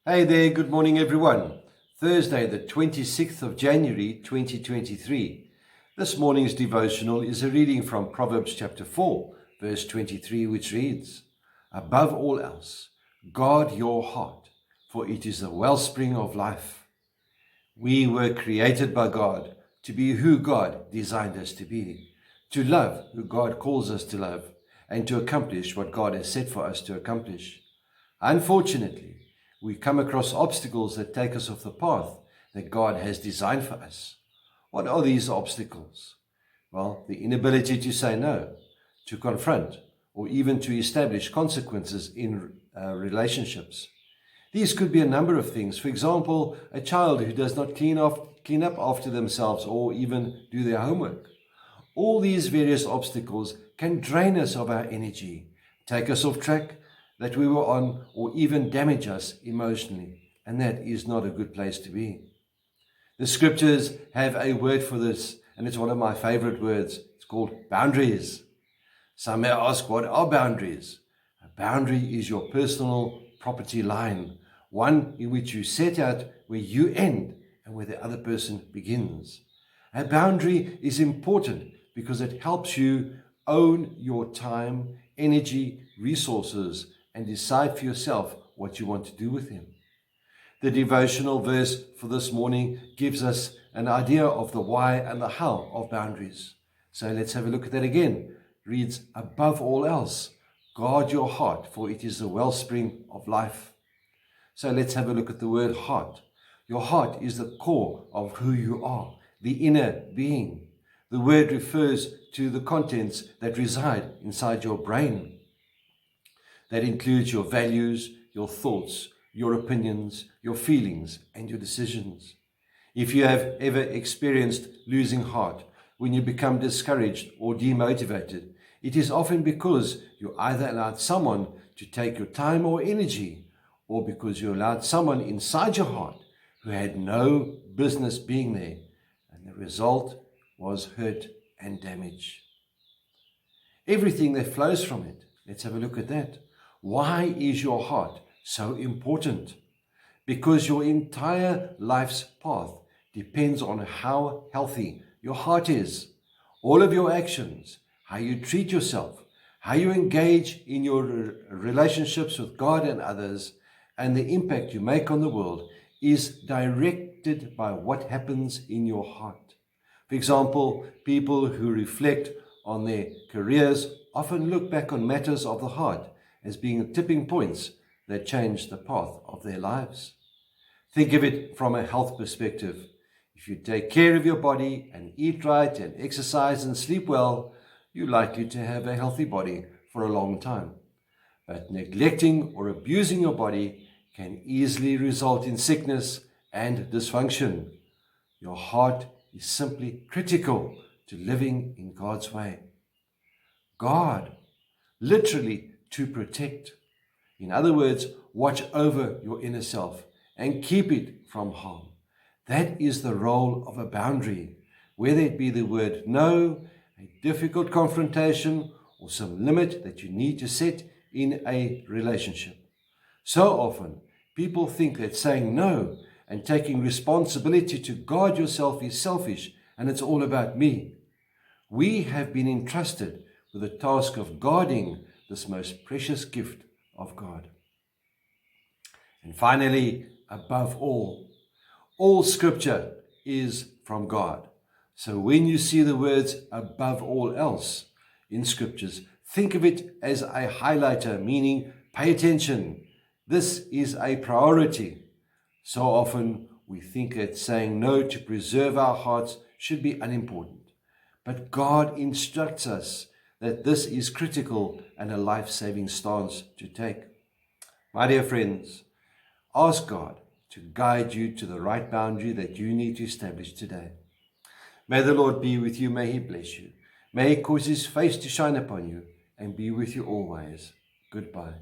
Hey there, good morning everyone. Thursday, the 26th of January 2023. This morning's devotional is a reading from Proverbs chapter 4, verse 23, which reads, "Above all else, guard your heart, for it is the wellspring of life." We were created by God to be who God designed us to be, to love who God calls us to love, and to accomplish what God has set for us to accomplish. Unfortunately, we come across obstacles that take us off the path that God has designed for us. What are these obstacles? Well, the inability to say no, to confront, or even to establish consequences in relationships. These could be a number of things. For example, a child who does not clean up after themselves or even do their homework. All these various obstacles can drain us of our energy, take us off track that we were on, or even damage us emotionally. And that is not a good place to be. The scriptures have a word for this, and it's one of my favorite words. It's called boundaries. Some may ask, what are boundaries? A boundary is your personal property line, one in which you set out where you end and where the other person begins. A boundary is important because it helps you own your time, energy, resources, and decide for yourself what you want to do with them. The devotional verse for this morning gives us an idea of the why and the how of boundaries. So let's have a look at that again. It reads, "Above all else, guard your heart, for it is the wellspring of life." So let's have a look at the word heart. Your heart is the core of who you are, the inner being. The word refers to the contents that reside inside your brain. That includes your values, your thoughts, your opinions, your feelings, and your decisions. If you have ever experienced losing heart, when you become discouraged or demotivated, it is often because you either allowed someone to take your time or energy, or because you allowed someone inside your heart who had no business being there, and the result was hurt and damage. Everything that flows from it. Let's have a look at that. Why is your heart so important? Because your entire life's path depends on how healthy your heart is. All of your actions, how you treat yourself, how you engage in your relationships with God and others, and the impact you make on the world is directed by what happens in your heart. For example, people who reflect on their careers often look back on matters of the heart as being tipping points that change the path of their lives. Think of it from a health perspective. If you take care of your body and eat right and exercise and sleep well, you're likely to have a healthy body for a long time. But neglecting or abusing your body can easily result in sickness and dysfunction. Your heart is simply critical to living in God's way. God, literally, to protect. In other words, watch over your inner self and keep it from harm. That is the role of a boundary, whether it be the word no, a difficult confrontation, or some limit that you need to set in a relationship. So often, people think that saying no and taking responsibility to guard yourself is selfish and it's all about me. We have been entrusted with the task of guarding this most precious gift of God. And finally, above all scripture is from God. So when you see the words above all else in scriptures, think of it as a highlighter, meaning pay attention. This is a priority. So often we think that saying no to preserve our hearts should be unimportant. But God instructs us that this is critical and a life-saving stance to take. My dear friends, ask God to guide you to the right boundary that you need to establish today. May the Lord be with you. May He bless you. May He cause His face to shine upon you and be with you always. Goodbye.